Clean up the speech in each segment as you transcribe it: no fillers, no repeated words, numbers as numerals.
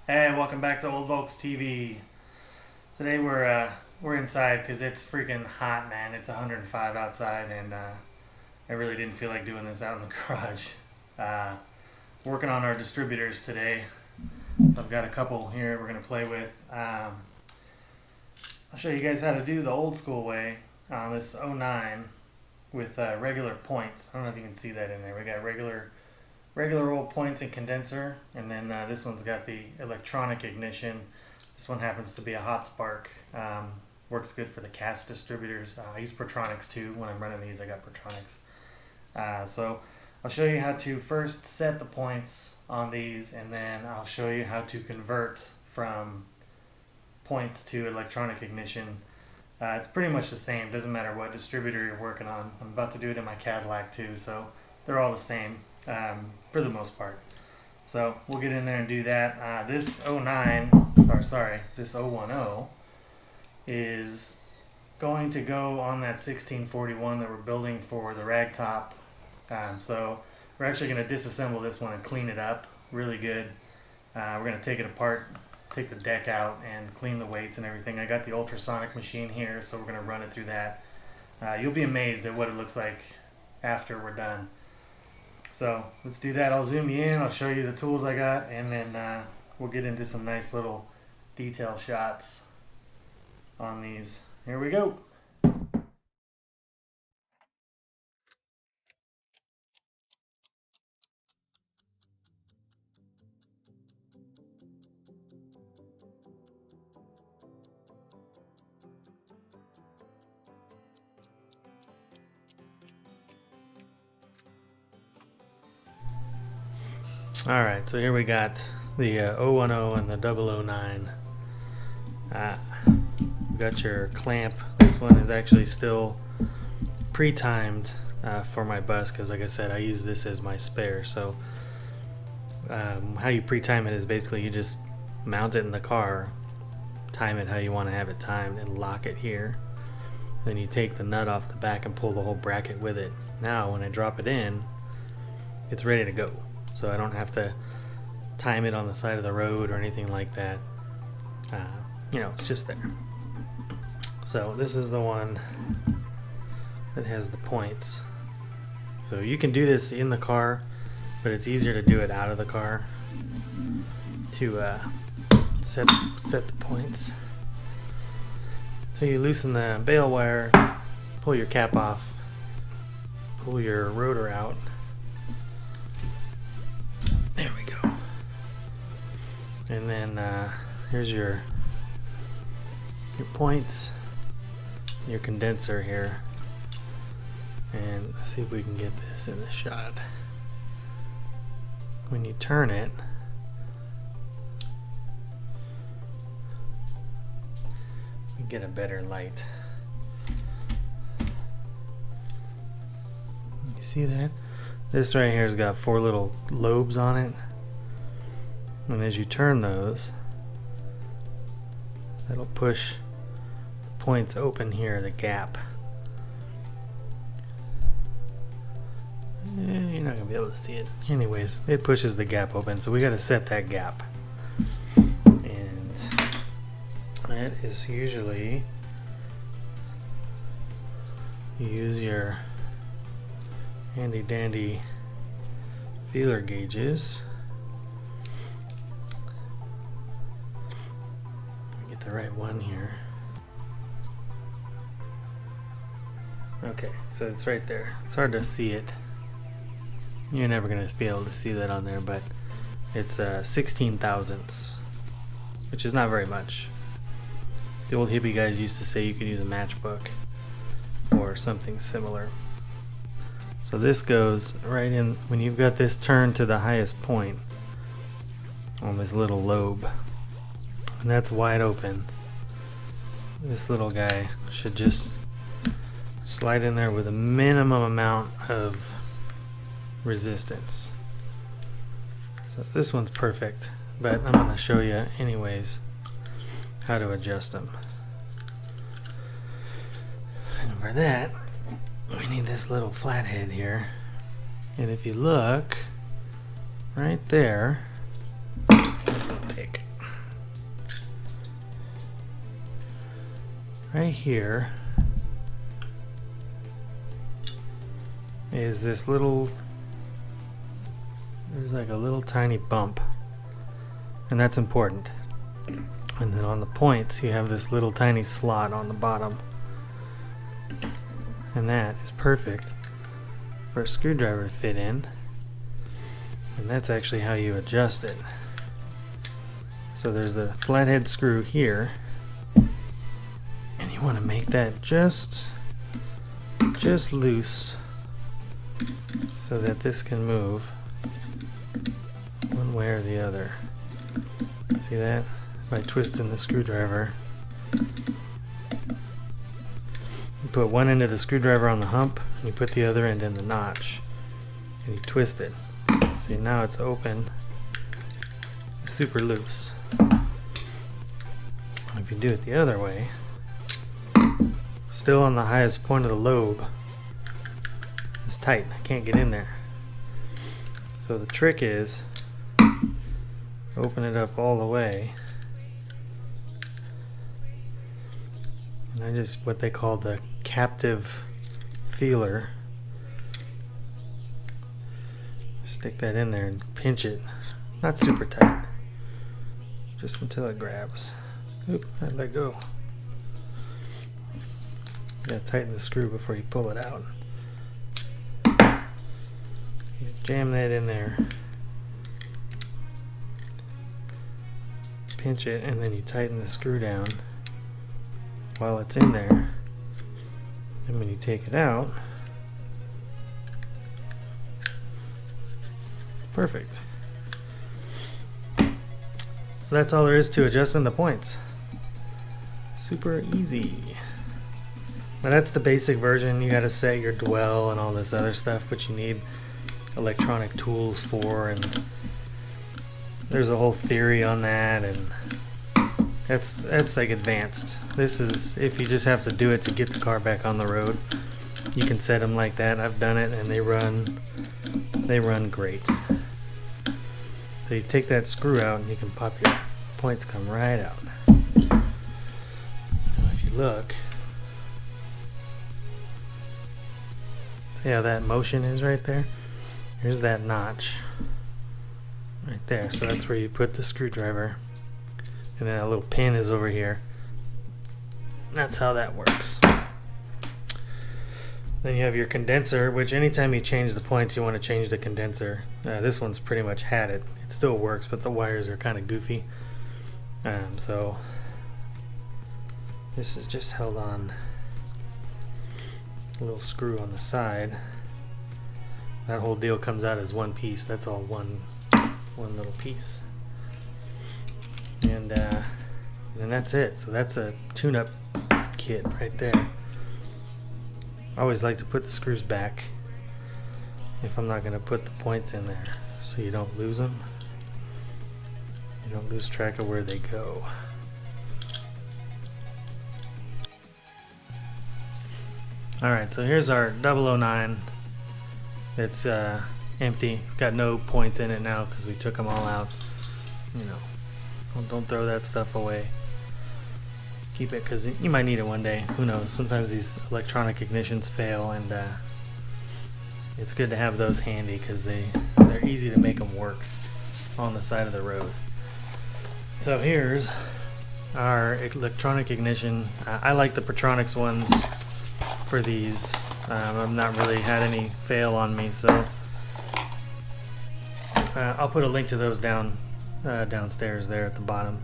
Hey, welcome back to Old Volks TV. Today we're inside because it's freaking hot, man. It's 105 outside, and I really didn't feel like doing this out in the garage. Uh, Working on our distributors today. I've got a couple here we're gonna play with. I'll show you guys how to do the old school way on this '09 with regular points. I don't know if you can see that in there. We got regular old points and condenser, and then this one's got the electronic ignition. This one happens to be a hot spark. Works good for the cast distributors. I use pertronix too. When I'm running these, I got pertronix. So I'll show you how to first set the points on these, and then I'll show you how to convert from points to electronic ignition. It's pretty much the same. Doesn't matter what distributor you're working on. I'm about to do it in my Cadillac too, so they're all the same. For the most part. So we'll get in there and do that. This 010 is going to go on that 1641 that we're building for the ragtop. So we're actually going to disassemble this one and clean it up really good. We're going to take it apart, take the deck out, and clean the weights and everything. I got the ultrasonic machine here, so we're going to run it through that. You'll be amazed at what it looks like after we're done. So let's do that. I'll zoom you in, I'll show you the tools I got, and then we'll get into some nice little detail shots on these. Here we go. Alright, so here we got the 010 and the 009. We got your clamp. This one is actually still pre-timed for my bus because, like I said, I use this as my spare. So how you pre-time it is basically you just mount it in the car, time it how you want to have it timed, and lock it here. Then you take the nut off the back and pull the whole bracket with it. Now when I drop it in, it's ready to go. So I don't have to time it on the side of the road or anything like that. It's just there. So this is the one that has the points. So you can do this in the car, but it's easier to do it out of the car to set the points. So you loosen the bail wire, pull your cap off, pull your rotor out. There we go. And then here's your points, your condenser here, and let's see if we can get this in the shot. When you turn it, you get a better light. You see that? This right here has got 4 little lobes on it, and as you turn those, that'll push the points open here, the gap. You're not going to be able to see it. Anyways, it pushes the gap open, so we got to set that gap. And that is usually, you use your handy dandy feeler gauges. Get the right one here. Okay, so it's right there. It's hard to see it. You're never going to be able to see that on there, but it's 16 thousandths, which is not very much. The old hippie guys used to say you could use a matchbook or something similar. So this goes right in when you've got this turned to the highest point on this little lobe, and that's wide open. This little guy should just slide in there with a minimum amount of resistance. So this one's perfect, but I'm going to show you anyways how to adjust them. And for that, we need this little flathead here, and if you look right there, pick. right here is this little, there's like a little tiny bump, and that's important. And then on the points you have this little tiny slot on the bottom, and that is perfect for a screwdriver to fit in, and that's actually how you adjust it. So there's a flathead screw here, and you want to make that just loose so that this can move one way or the other. See that? By twisting the screwdriver, you put one end of the screwdriver on the hump, and you put the other end in the notch, and you twist it. See, now it's open, it's super loose. If you do it the other way, still on the highest point of the lobe, it's tight, I can't get in there. So the trick is open it up all the way, and I just, what they call the captive feeler, stick that in there and pinch it, not super tight, just until it grabs. Oop, I let go. You gotta tighten the screw before you pull it out. You jam that in there, pinch it, and then you tighten the screw down while it's in there. And when you take it out, perfect. So that's all there is to adjusting the points. Super easy. Now that's the basic version. You gotta set your dwell and all this other stuff, which you need electronic tools for, and there's a whole theory on that, and that's like advanced. This is if you just have to do it to get the car back on the road. You can set them like that. I've done it, and they run great. So you take that screw out, and you can pop your points, come right out. If you look, see how that motion is right there? Here's that notch right there. So that's where you put the screwdriver, and then a little pin is over here. That's how that works. Then you have your condenser, which anytime you change the points, you want to change the condenser. This one's pretty much had it. It still works, but the wires are kind of goofy. So this is just held on a little screw on the side. That whole deal comes out as one piece. That's all one little piece. And then that's it. So that's a tune-up kit right there. I always like to put the screws back if I'm not going to put the points in there, so you don't lose them. You don't lose track of where they go. Alright, so here's our 009. It's empty. It's got no points in it now because we took them all out. You know, don't throw that stuff away. Keep it because you might need it one day. Who knows? Sometimes these electronic ignitions fail, and it's good to have those handy because they're easy to make them work on the side of the road. So here's our electronic ignition. I like the pertronix ones for these. I've not really had any fail on me, so I'll put a link to those downstairs there at the bottom.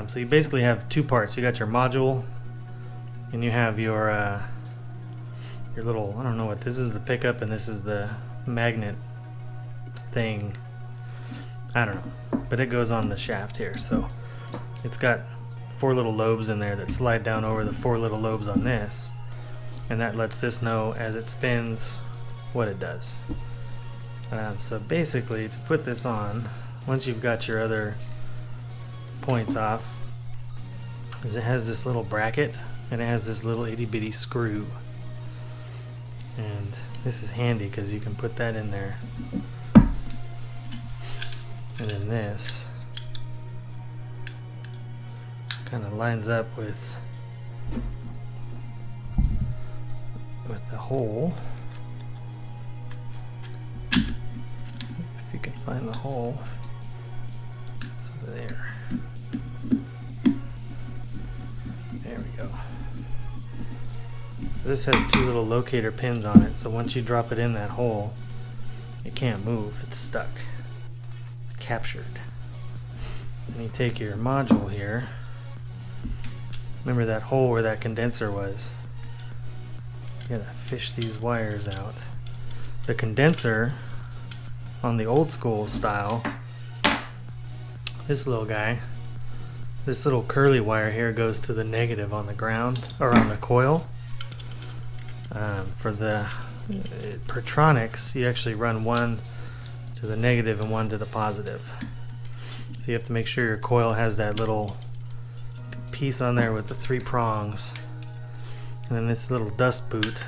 So you basically have two parts. You got your module, and you have your little, I don't know what this is, the pickup, and this is the magnet thing. I don't know, but it goes on the shaft here. So it's got 4 little lobes in there that slide down over the 4 little lobes on this, and that lets this know as it spins what it does. So basically, to put this on, once you've got your other points off, is it has this little bracket, and it has this little itty bitty screw, and this is handy because you can put that in there, and then this kind of lines up with with the hole. If you can find the hole, it's over there. There we go. So this has two little locator pins on it, so once you drop it in that hole, it can't move, it's stuck. It's captured. And you take your module here. Remember that hole where that condenser was? You gotta fish these wires out. The condenser on the old school style, this little guy, this little curly wire here goes to the negative on the ground, or on the coil. For the pertronix, you actually run one to the negative and one to the positive. So you have to make sure your coil has that little piece on there with the 3 prongs. And then this little dust boot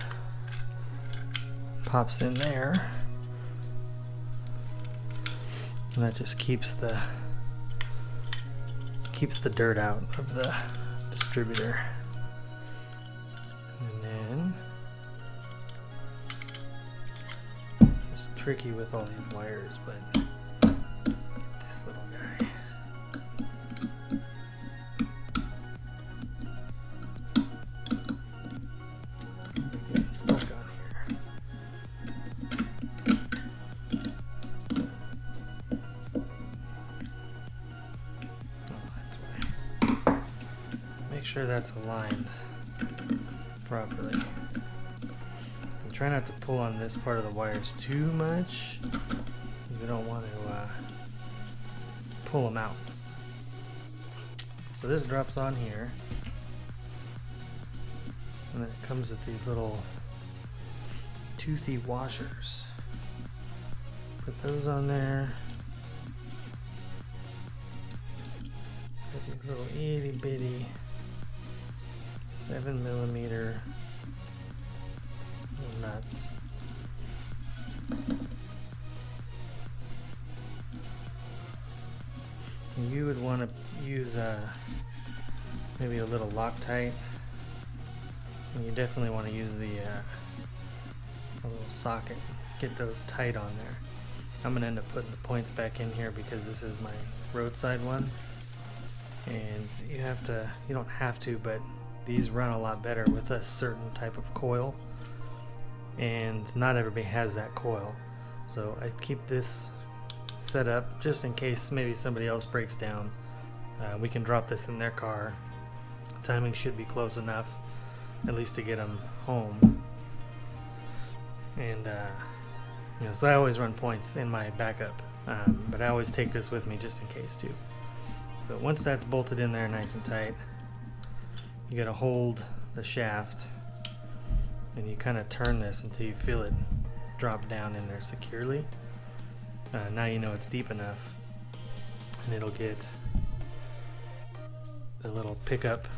pops in there. And that just keeps the dirt out of the distributor. And then it's tricky with all these wires, but this little guy. We're getting stuck on here. Make sure that's aligned properly. And try not to pull on this part of the wires too much, because we don't want to pull them out. So this drops on here, and then it comes with these little toothy washers. Put those on there. Got these little itty bitty 7mm little nuts. You would want to use maybe a little Loctite. And you definitely want to use the a little socket. Get those tight on there. I'm gonna end up putting the points back in here because this is my roadside one, and you don't have to, but these run a lot better with a certain type of coil, and not everybody has that coil. So I keep this set up just in case maybe somebody else breaks down. We can drop this in their car. Timing should be close enough, at least to get them home. And so I always run points in my backup, but I always take this with me just in case too. So once that's bolted in there nice and tight, you gotta hold the shaft and you kind of turn this until you feel it drop down in there securely. Now you know it's deep enough, and it'll get the little pickup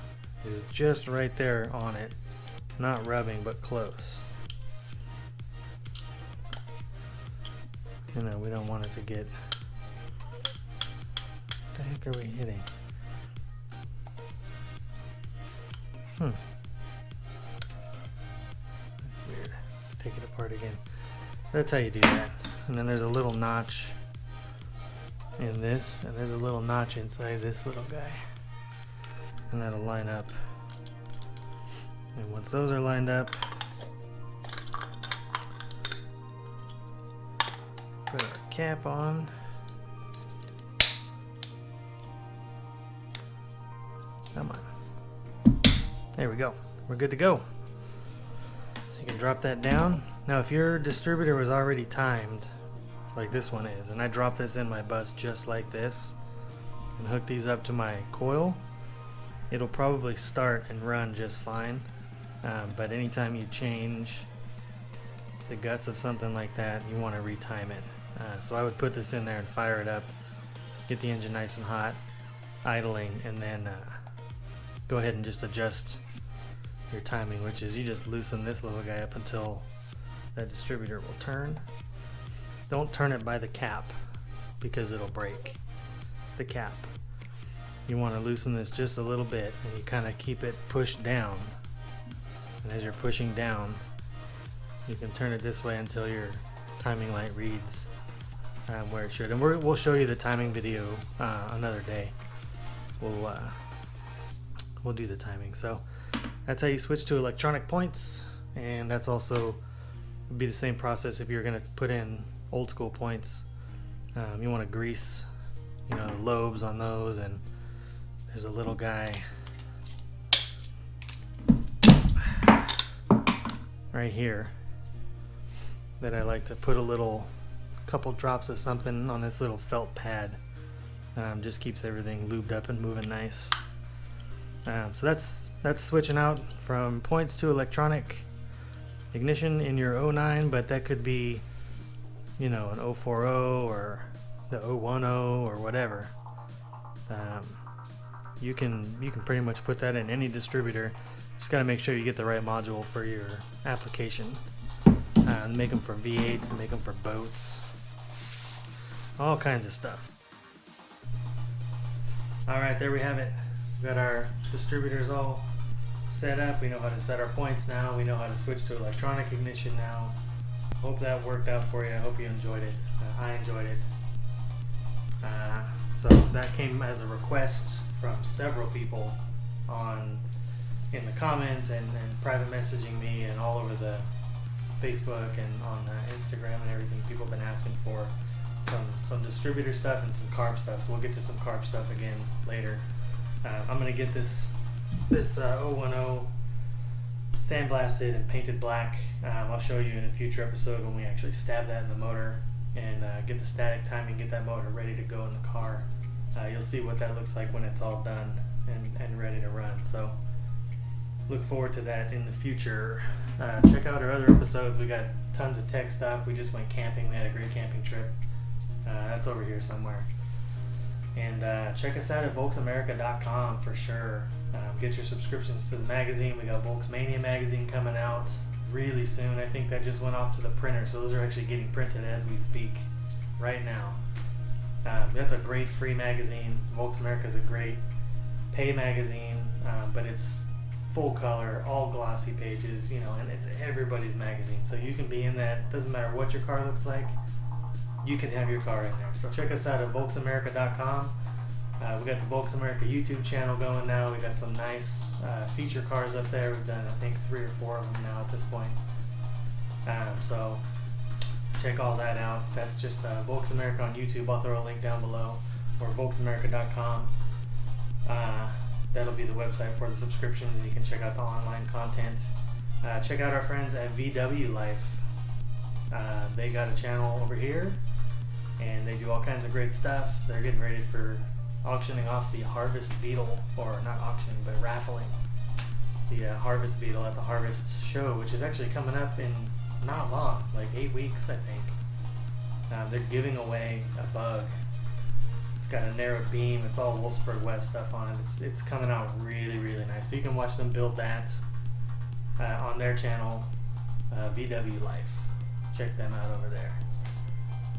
is just right there on it, not rubbing but close. We don't want it to get. What the heck are we hitting? That's weird. Let's take it apart again. That's how you do that. And then there's a little notch in this, and there's a little notch inside this little guy. And that'll line up. And once those are lined up, put our cap on. Come on. There we go. We're good to go. So you can drop that down. Now if your distributor was already timed, like this one is, and I drop this in my bus just like this, and hook these up to my coil, it'll probably start and run just fine. But anytime you change the guts of something like that, you want to retime it. So I would put this in there and fire it up, get the engine nice and hot, idling, and then go ahead and just adjust your timing, which is you just loosen this little guy up until that distributor will turn. Don't turn it by the cap because it'll break the cap. You want to loosen this just a little bit, and you kind of keep it pushed down, and as you're pushing down, You can turn it this way until your timing light reads where it should. And we'll show you the timing video another day. We'll do the timing. So that's how you switch to electronic points, and that's also be the same process if you're going to put in old school points. You want to grease, the lobes on those, and there's a little guy right here that I like to put a couple drops of something on this little felt pad. Just keeps everything lubed up and moving nice. So that's switching out from points to electronic ignition in your 09, but that could be an 040 or the 010 or whatever. You can pretty much put that in any distributor. Just got to make sure you get the right module for your application. Make them for V8s, make them for boats, all kinds of stuff. Alright, there we have it. We've got our distributors all set up. We know how to set our points now. We know how to switch to electronic ignition now. Hope that worked out for you. I hope you enjoyed it. I enjoyed it. So that came as a request from several people in the comments and private messaging me and all over the Facebook and on Instagram and everything. People have been asking for some distributor stuff and some carb stuff, so we'll get to some carb stuff again later. I'm going to get this 010 sandblasted and painted black. I'll show you in a future episode when we actually stab that in the motor and get the static timing, get that motor ready to go in the car. You'll see what that looks like when it's all done and ready to run. So look forward to that in the future. Check out our other episodes. We got tons of tech stuff. We just went camping. We had a great camping trip. That's over here somewhere. And check us out at VolksAmerica.com for sure. Get your subscriptions to the magazine. We got Volksmania magazine coming out really soon. I think that just went off to the printer, so those are actually getting printed as we speak right now. That's a great free magazine. Volks America is a great pay magazine, but it's full color, all glossy pages, and it's everybody's magazine. So you can be in that. Doesn't matter what your car looks like, you can have your car in there. So check us out at VolksAmerica.com. We got the Volks America YouTube channel going now. We got some nice feature cars up there. We've done, I think, 3 or 4 of them now at this point. So check all that out. That's just Volks America on YouTube. I'll throw a link down below, or VolksAmerica.com. That'll be the website for the subscriptions, and you can check out the online content. Check out our friends at VWLife. They got a channel over here, and they do all kinds of great stuff. They're getting ready for auctioning off the Harvest Beetle, or not auctioning, but raffling the Harvest Beetle at the Harvest Show, which is actually coming up in not long, like 8 weeks, I think. They're giving away a bug. It's got a narrow beam. It's all Wolfsburg West stuff on it. It's coming out really, really nice. So you can watch them build that on their channel, VWLife. Check them out over there.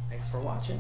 Thanks for watching.